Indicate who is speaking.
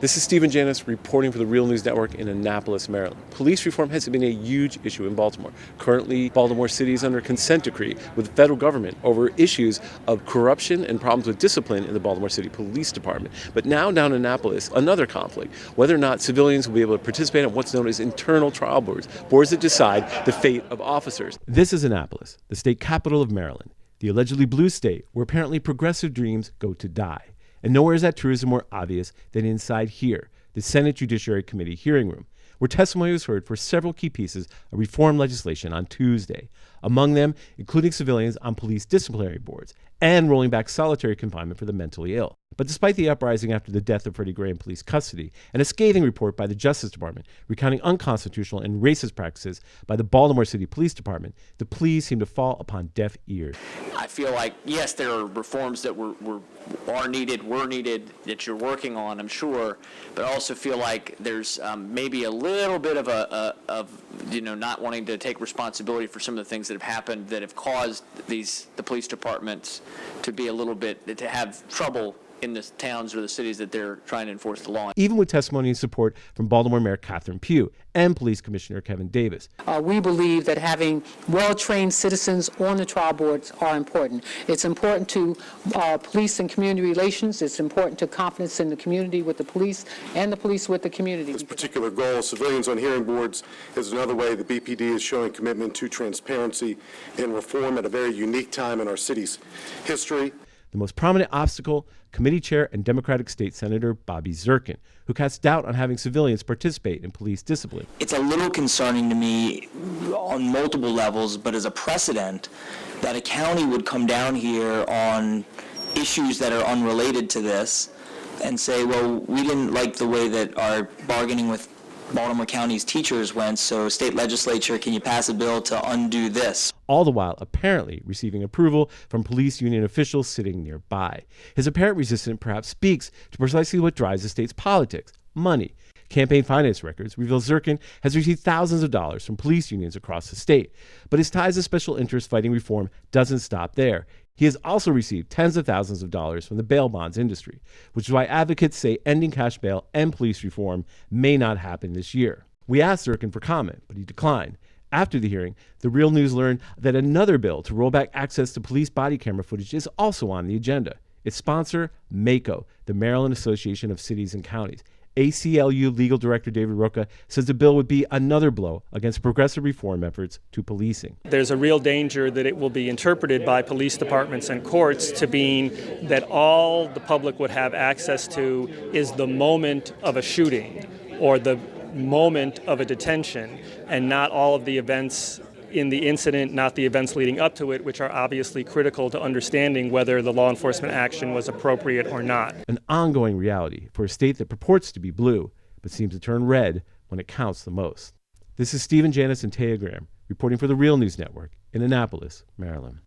Speaker 1: This is Stephen Janis reporting for the Real News Network in Annapolis, Maryland. Police reform has been a huge issue in Baltimore. Currently, Baltimore City is under a consent decree with the federal government over issues of corruption and problems with discipline in the Baltimore City Police Department. But now down in Annapolis, another conflict, whether or not civilians will be able to participate in what's known as internal trial boards, boards that decide the fate of officers. This is Annapolis, the state capital of Maryland, the allegedly blue state where apparently progressive dreams go to die. And nowhere is that truism more obvious than inside here, the Senate Judiciary Committee hearing room, where testimony was heard for several key pieces of reform legislation on Tuesday, among them including civilians on police disciplinary boards and rolling back solitary confinement for the mentally ill. But despite the uprising after the death of Freddie Gray in police custody and a scathing report by the Justice Department recounting unconstitutional and racist practices by the Baltimore City Police Department, the pleas seem to fall upon deaf ears.
Speaker 2: I feel like, yes, there are reforms that were needed, that you're working on, I'm sure, but I also feel like there's maybe a little bit of not wanting to take responsibility for some of the things that have happened that have caused the police departments to be a little bit, to have trouble in the towns or the cities that they're trying to enforce the law.
Speaker 1: Even with testimony and support from Baltimore Mayor Catherine Pugh and Police Commissioner Kevin Davis.
Speaker 3: We believe that having well-trained citizens on the trial boards are important. It's important to police and community relations. It's important to confidence in the community with the police and the police with the community.
Speaker 4: This particular goal, civilians on hearing boards, is another way the BPD is showing commitment to transparency and reform at a very unique time in our city's history.
Speaker 1: The most prominent obstacle, committee chair and Democratic State Senator Bobby Zirkin, who casts doubt on having civilians participate in police discipline.
Speaker 5: It's a little concerning to me on multiple levels, but as a precedent, that a county would come down here on issues that are unrelated to this and say, well, we didn't like the way that our bargaining with Baltimore County's teachers went, so state legislature, can you pass a bill to undo this?
Speaker 1: All the while apparently receiving approval from police union officials sitting nearby. His apparent resistance perhaps speaks to precisely what drives the state's politics: money. Campaign finance records reveal Zirkin has received thousands of dollars from police unions across the state. But his ties to special interests fighting reform doesn't stop there. He has also received tens of thousands of dollars from the bail bonds industry, which is why advocates say ending cash bail and police reform may not happen this year. We asked Zirkin for comment, but he declined. After the hearing, the Real News learned that another bill to roll back access to police body camera footage is also on the agenda. Its sponsor, MACO, the Maryland Association of Cities and Counties. ACLU Legal Director David Roca says the bill would be another blow against progressive reform efforts to policing.
Speaker 6: There's a real danger that it will be interpreted by police departments and courts to mean that all the public would have access to is the moment of a shooting or the moment of a detention, and not all of the events in the incident, not the events leading up to it, which are obviously critical to understanding whether the law enforcement action was appropriate or not.
Speaker 1: An ongoing reality for a state that purports to be blue, but seems to turn red when it counts the most. This is Stephen Janis and Taya reporting for the Real News Network in Annapolis, Maryland.